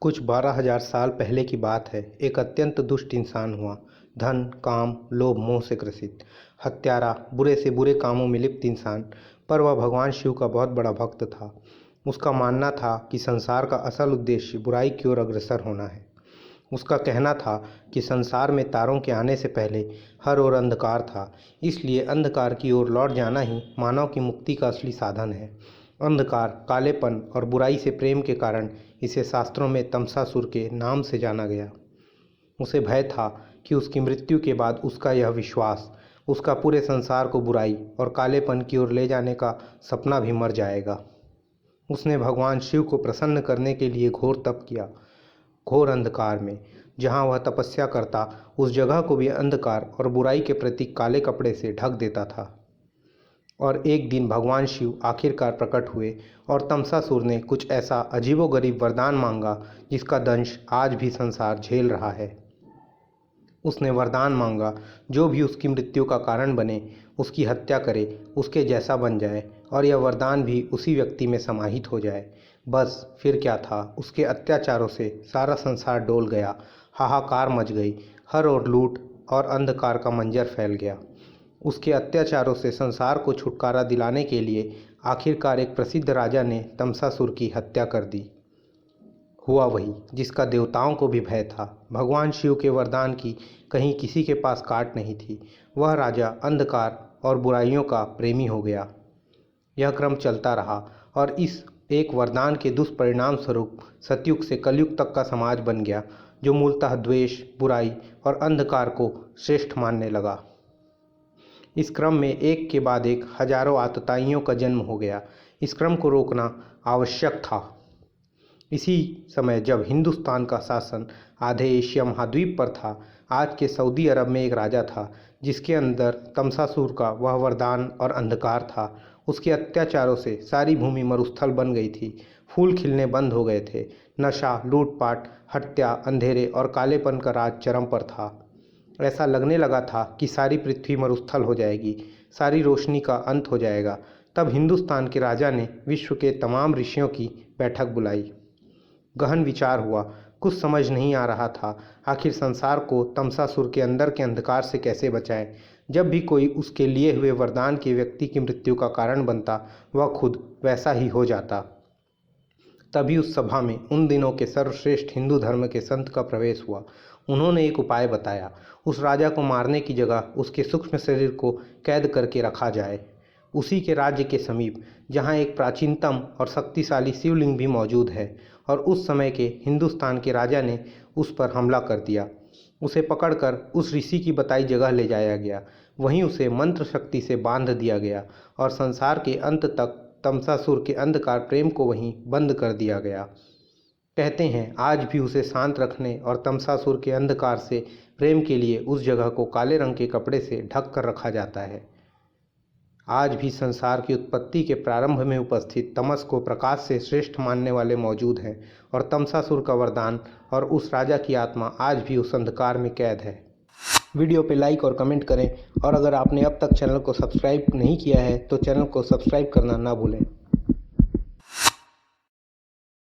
कुछ 12,000 साल पहले की बात है। एक अत्यंत दुष्ट इंसान हुआ। धन, काम, लोभ, मोह से ग्रसित, हत्यारा, बुरे से बुरे कामों में लिप्त इंसान। पर वह भगवान शिव का बहुत बड़ा भक्त था। उसका मानना था कि संसार का असल उद्देश्य बुराई की ओर अग्रसर होना है। उसका कहना था कि संसार में तारों के आने से पहले हर ओर अंधकार था, इसलिए अंधकार की ओर लौट जाना ही मानव की मुक्ति का असली साधन है। अंधकार, कालेपन और बुराई से प्रेम के कारण इसे शास्त्रों में तमसासुर के नाम से जाना गया। उसे भय था कि उसकी मृत्यु के बाद उसका यह विश्वास उसका पूरे संसार को बुराई और कालेपन की ओर ले जाने का सपना भी मर जाएगा। उसने भगवान शिव को प्रसन्न करने के लिए घोर तप किया। घोर अंधकार में जहाँ वह तपस्या करता, उस जगह को भी अंधकार और बुराई के प्रति काले कपड़े से ढक देता था। और एक दिन भगवान शिव आखिरकार प्रकट हुए और तमसासुर ने कुछ ऐसा अजीबोगरीब वरदान मांगा जिसका दंश आज भी संसार झेल रहा है। उसने वरदान मांगा, जो भी उसकी मृत्यु का कारण बने, उसकी हत्या करे, उसके जैसा बन जाए, और यह वरदान भी उसी व्यक्ति में समाहित हो जाए। बस फिर क्या था, उसके अत्याचारों से सारा संसार डोल गया। हाहाकार मच गई। हर ओर लूट और अंधकार का मंजर फैल गया। उसके अत्याचारों से संसार को छुटकारा दिलाने के लिए आखिरकार एक प्रसिद्ध राजा ने तमसासुर की हत्या कर दी। हुआ वही जिसका देवताओं को भी भय था। भगवान शिव के वरदान की कहीं किसी के पास काट नहीं थी। वह राजा अंधकार और बुराइयों का प्रेमी हो गया। यह क्रम चलता रहा और इस एक वरदान के दुष्परिणाम स्वरूप सतयुग से कलयुग तक का समाज बन गया, जो मूलतः द्वेष, बुराई और अंधकार को श्रेष्ठ मानने लगा। इस क्रम में एक के बाद एक हजारों आतताइयों का जन्म हो गया। इस क्रम को रोकना आवश्यक था। इसी समय जब हिंदुस्तान का शासन आधे एशिया महाद्वीप पर था, आज के सऊदी अरब में एक राजा था जिसके अंदर तमसासुर का वह वरदान और अंधकार था। उसके अत्याचारों से सारी भूमि मरुस्थल बन गई थी। फूल खिलने बंद हो गए थे। नशा, लूटपाट, हत्या, अंधेरे और कालेपन का राज चरम पर था। ऐसा लगने लगा था कि सारी पृथ्वी मरुस्थल हो जाएगी, सारी रोशनी का अंत हो जाएगा। तब हिंदुस्तान के राजा ने विश्व के तमाम ऋषियों की बैठक बुलाई। गहन विचार हुआ। कुछ समझ नहीं आ रहा था, आखिर संसार को तमसासुर के अंदर के अंधकार से कैसे बचाएं। जब भी कोई उसके लिए हुए वरदान के व्यक्ति की मृत्यु का कारण बनता, वह खुद वैसा ही हो जाता। तभी उस सभा में उन दिनों के सर्वश्रेष्ठ हिंदू धर्म के संत का प्रवेश हुआ। उन्होंने एक उपाय बताया। उस राजा को मारने की जगह उसके सूक्ष्म शरीर को कैद करके रखा जाए, उसी के राज्य के समीप, जहाँ एक प्राचीनतम और शक्तिशाली शिवलिंग भी मौजूद है। और उस समय के हिंदुस्तान के राजा ने उस पर हमला कर दिया। उसे पकड़कर उस ऋषि की बताई जगह ले जाया गया। वहीं उसे मंत्र शक्ति से बांध दिया गया और संसार के अंत तक तमसासुर के अंधकार प्रेम को वहीं बंद कर दिया गया। कहते हैं आज भी उसे शांत रखने और तमसासुर के अंधकार से प्रेम के लिए उस जगह को काले रंग के कपड़े से ढक कर रखा जाता है। आज भी संसार की उत्पत्ति के प्रारंभ में उपस्थित तमस को प्रकाश से श्रेष्ठ मानने वाले मौजूद हैं, और तमसासुर का वरदान और उस राजा की आत्मा आज भी उस अंधकार में कैद है। वीडियो पे लाइक और कमेंट करें, और अगर आपने अब तक चैनल को सब्सक्राइब नहीं किया है तो चैनल को सब्सक्राइब करना ना भूलें।